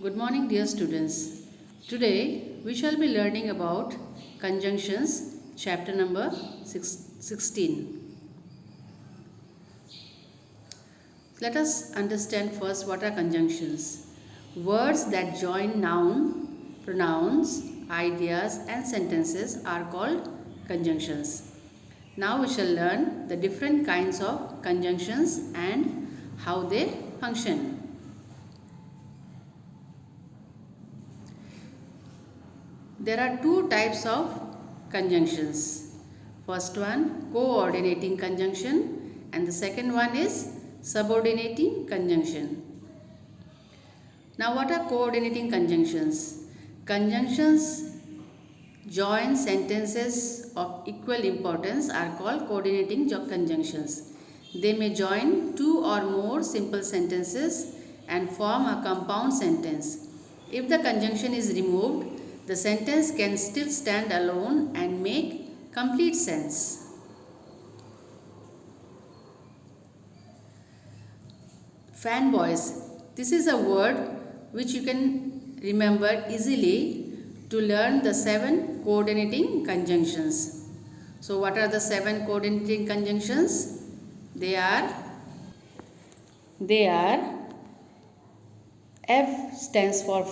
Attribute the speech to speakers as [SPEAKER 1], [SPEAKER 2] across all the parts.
[SPEAKER 1] Good morning, dear students. Today we shall be learning about conjunctions, chapter number 16. Let us understand first what are conjunctions. Words that join noun, pronouns, ideas, and sentences are called conjunctions. Now we shall learn the different kinds of conjunctions and how they function. There are two types of conjunctions. First one, coordinating conjunction, and the second one is subordinating conjunction. Now what are coordinating conjunctions? Conjunctions join sentences of equal importance are called coordinating conjunctions. They may join two or more simple sentences and form a compound sentence. If the conjunction is removed, the sentence can still stand alone and make complete sense. Fanboys. This is a word which you can remember easily to learn the 7 coordinating conjunctions. So what are the 7 coordinating conjunctions? They are F stands for,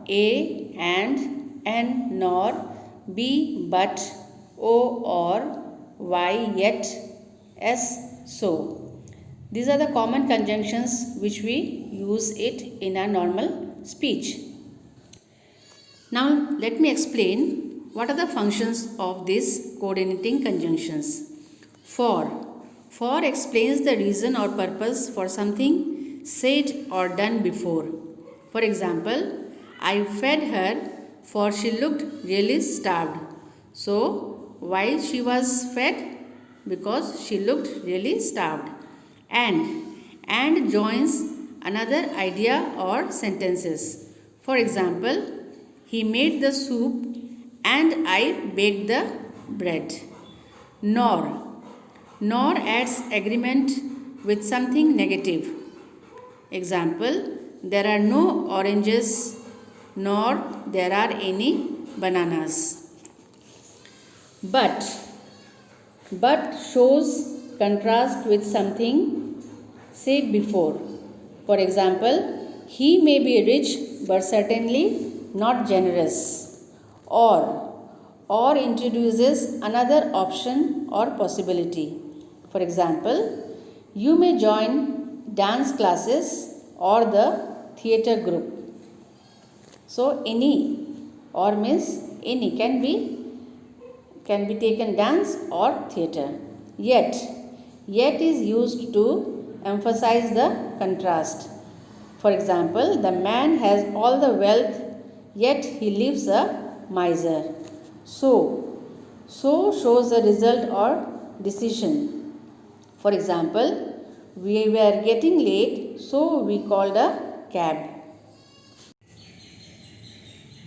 [SPEAKER 1] A and, N nor, B but, O or, Y yet, S so. These are the common conjunctions which we use it in our normal speech. Now let me explain what are the functions of these coordinating conjunctions. For explains the reason or purpose for something said or done before. For example, I fed her for she looked really starved. So, why she was fed? Because she looked really starved. And joins another idea or sentences. For example, he made the soup and I baked the bread. Nor adds agreement with something negative. Example, there are no oranges nor there are any bananas. But shows contrast with something said before. For example, he may be rich but certainly not generous. Or introduces another option or possibility. For example, you may join dance classes or the theatre group. So any or means any can be taken dance or theatre. Yet is used to emphasize the contrast. For example, the man has all the wealth, yet he lives a miser. So shows the result or decision. For example, we were getting late, so we called a cab.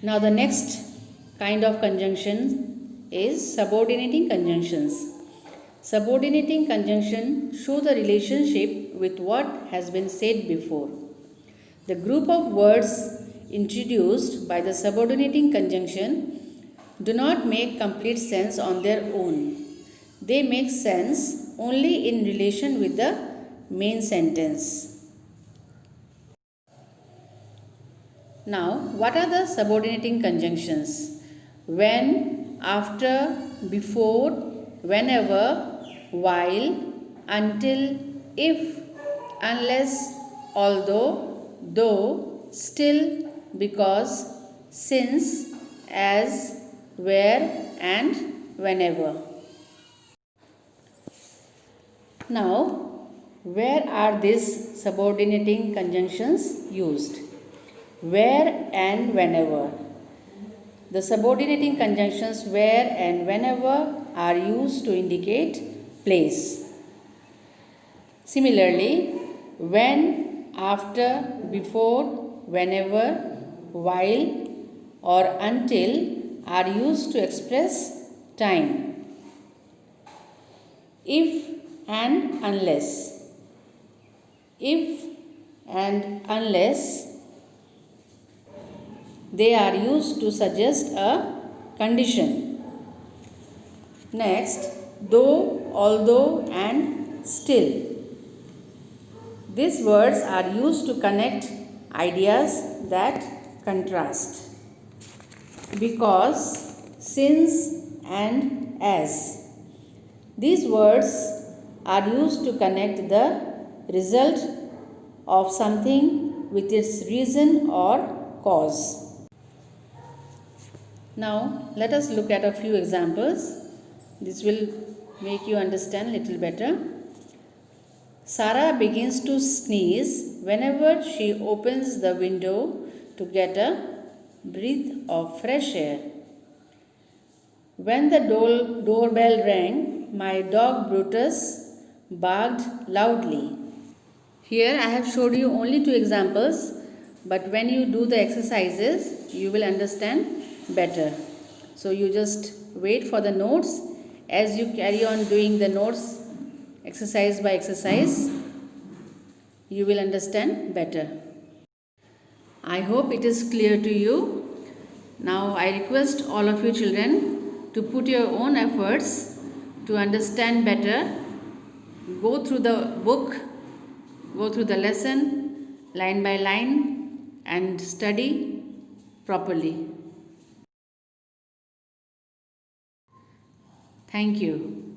[SPEAKER 1] Now the next kind of conjunction is subordinating conjunctions. Subordinating conjunction show the relationship with what has been said before. The group of words introduced by the subordinating conjunction do not make complete sense on their own. They make sense only in relation with the main sentence. Now, what are the subordinating conjunctions? When, after, before, whenever, while, until, if, unless, although, though, still, because, since, as, where, and whenever. Now, where are these subordinating conjunctions used? Where and whenever. The subordinating conjunctions where and whenever are used to indicate place. Similarly, when, after, before, whenever, while, or until are used to express time. If and unless. If and unless They are used to suggest a condition. Next, though, although and still. These words are used to connect ideas that contrast. Because, since and as. These words are used to connect the result of something with its reason or cause. Now, let us look at a few examples. This will make you understand a little better. Sarah begins to sneeze whenever she opens the window to get a breath of fresh air. When the doorbell rang, my dog Brutus barked loudly. Here I have showed you only 2 examples, but when you do the exercises, you will understand better. So you just wait for the notes. As you carry on doing the notes exercise by exercise, you will understand better. I hope it is clear to you. Now I request all of you children to put your own efforts to understand better. Go through the book, go through the lesson line by line and study properly. Thank you.